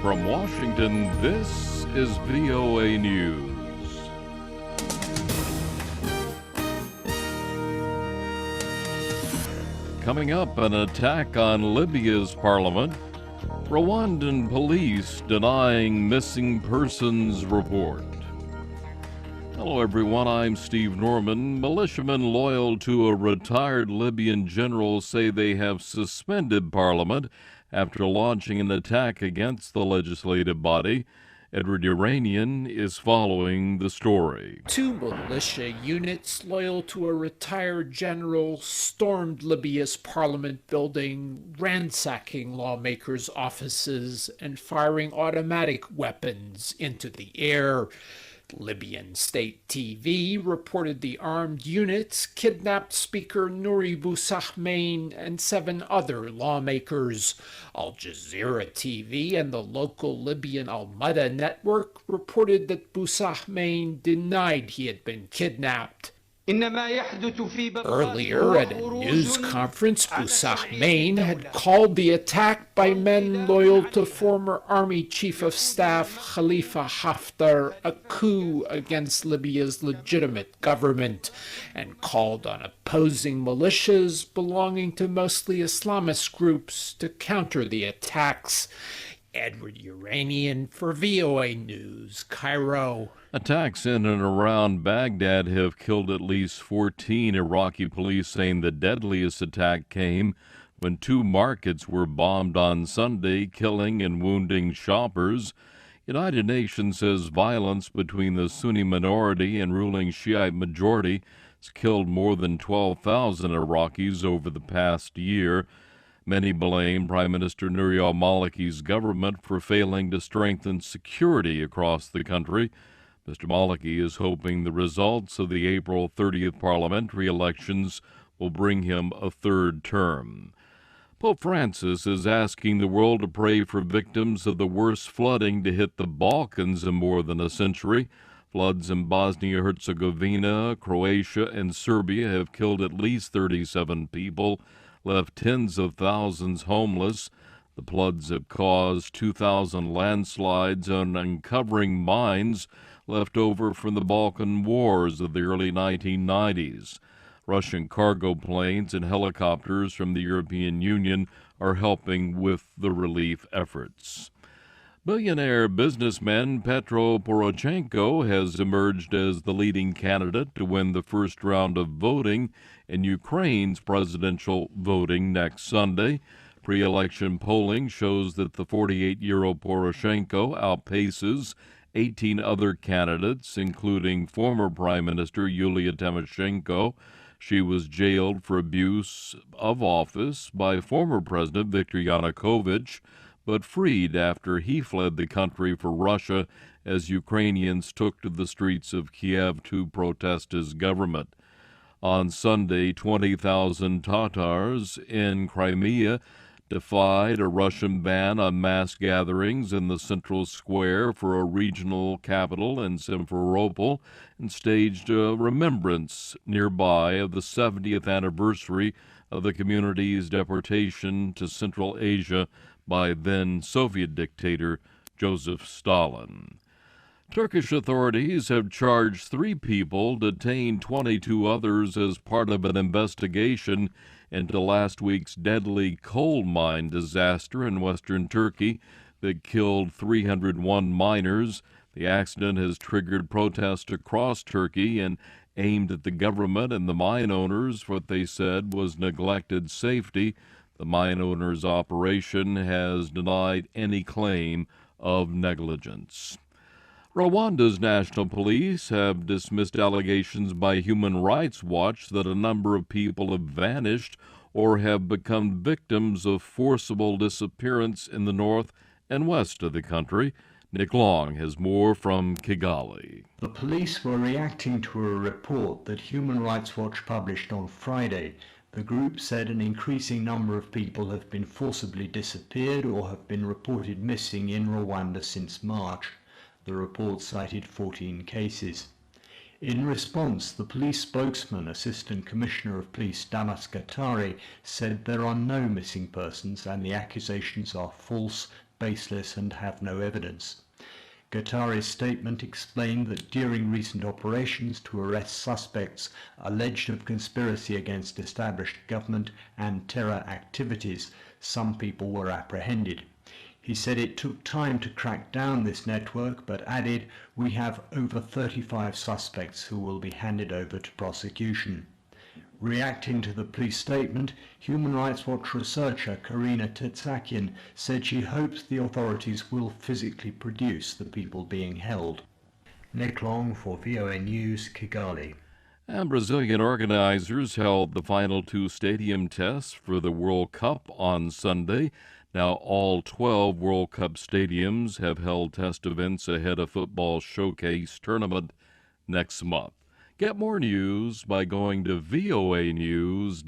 From Washington, this is VOA News. Coming up, an attack on Libya's parliament. Rwandan police denying missing persons report. Hello everyone, I'm Steve Norman. Militiamen loyal to a retired Libyan general say they have suspended parliament after launching an attack against the legislative body. Edward Yeranian is following the story. Two militia units loyal to a retired general stormed Libya's parliament building, ransacking lawmakers' offices and firing automatic weapons into the air. Libyan State TV reported the armed units kidnapped Speaker Nouri Bousahmein and 7 other lawmakers. Al-Jazeera TV and the local Libyan al Mada network reported that Bousahmein denied he had been kidnapped. Earlier at a news conference, Bousahmein had called the attack by men loyal to former Army Chief of Staff Khalifa Haftar a coup against Libya's legitimate government, and called on opposing militias belonging to mostly Islamist groups to counter the attacks. Edward Yeranian for VOA News, Cairo. Attacks in and around Baghdad have killed at least 14. Iraqi police saying the deadliest attack came when 2 markets were bombed on Sunday, killing and wounding shoppers. United Nations says violence between the Sunni minority and ruling Shiite majority has killed more than 12,000 Iraqis over the past year. Many blame Prime Minister Nouri al-Maliki's government for failing to strengthen security across the country. Mr. Maliki is hoping the results of the April 30th parliamentary elections will bring him a 3rd term. Pope Francis is asking the world to pray for victims of the worst flooding to hit the Balkans in more than a century. Floods in Bosnia-Herzegovina, Croatia, and Serbia have killed at least 37 people, left tens of thousands homeless. The floods have caused 2,000 landslides and uncovering mines left over from the Balkan Wars of the early 1990s. Russian cargo planes and helicopters from the European Union are helping with the relief efforts. Billionaire businessman Petro Poroshenko has emerged as the leading candidate to win the first round of voting in Ukraine's presidential voting next Sunday. Pre-election polling shows that the 48-year-old Poroshenko outpaces 18 other candidates, including former Prime Minister Yulia Tymoshenko. She was jailed for abuse of office by former President Viktor Yanukovych, but freed after he fled the country for Russia as Ukrainians took to the streets of Kiev to protest his government. On Sunday, 20,000 Tatars in Crimea defied a Russian ban on mass gatherings in the central square for a regional capital in Simferopol and staged a remembrance nearby of the 70th anniversary of the community's deportation to Central Asia by then-Soviet dictator Joseph Stalin. Turkish authorities have charged 3 people, detained 22 others as part of an investigation into last week's deadly coal mine disaster in western Turkey that killed 301 miners. The accident has triggered protests across Turkey and aimed at the government and the mine owners, what they said was neglected safety. The mine owners' operation has denied any claim of negligence. Rwanda's national police have dismissed allegations by Human Rights Watch that a number of people have vanished or have become victims of forcible disappearance in the north and west of the country. Nick Long has more from Kigali. The police were reacting to a report that Human Rights Watch published on Friday. The group said an increasing number of people have been forcibly disappeared or have been reported missing in Rwanda since March. The report cited 14 cases. In response, the police spokesman, Assistant Commissioner of Police Damas Gatari, said there are no missing persons and the accusations are false baseless and have no evidence. Qatari's statement explained that during recent operations to arrest suspects alleged of conspiracy against established government and terror activities, some people were apprehended. He said it took time to crack down this network, but added, "We have over 35 suspects who will be handed over to prosecution." Reacting to the police statement, Human Rights Watch researcher Karina Tetsakian said she hopes the authorities will physically produce the people being held. Nick Long for VOA News, Kigali. And Brazilian organizers held the final two stadium tests for the World Cup on Sunday. Now all 12 World Cup stadiums have held test events ahead of football showcase tournament next month. Get more news by going to voanews.com.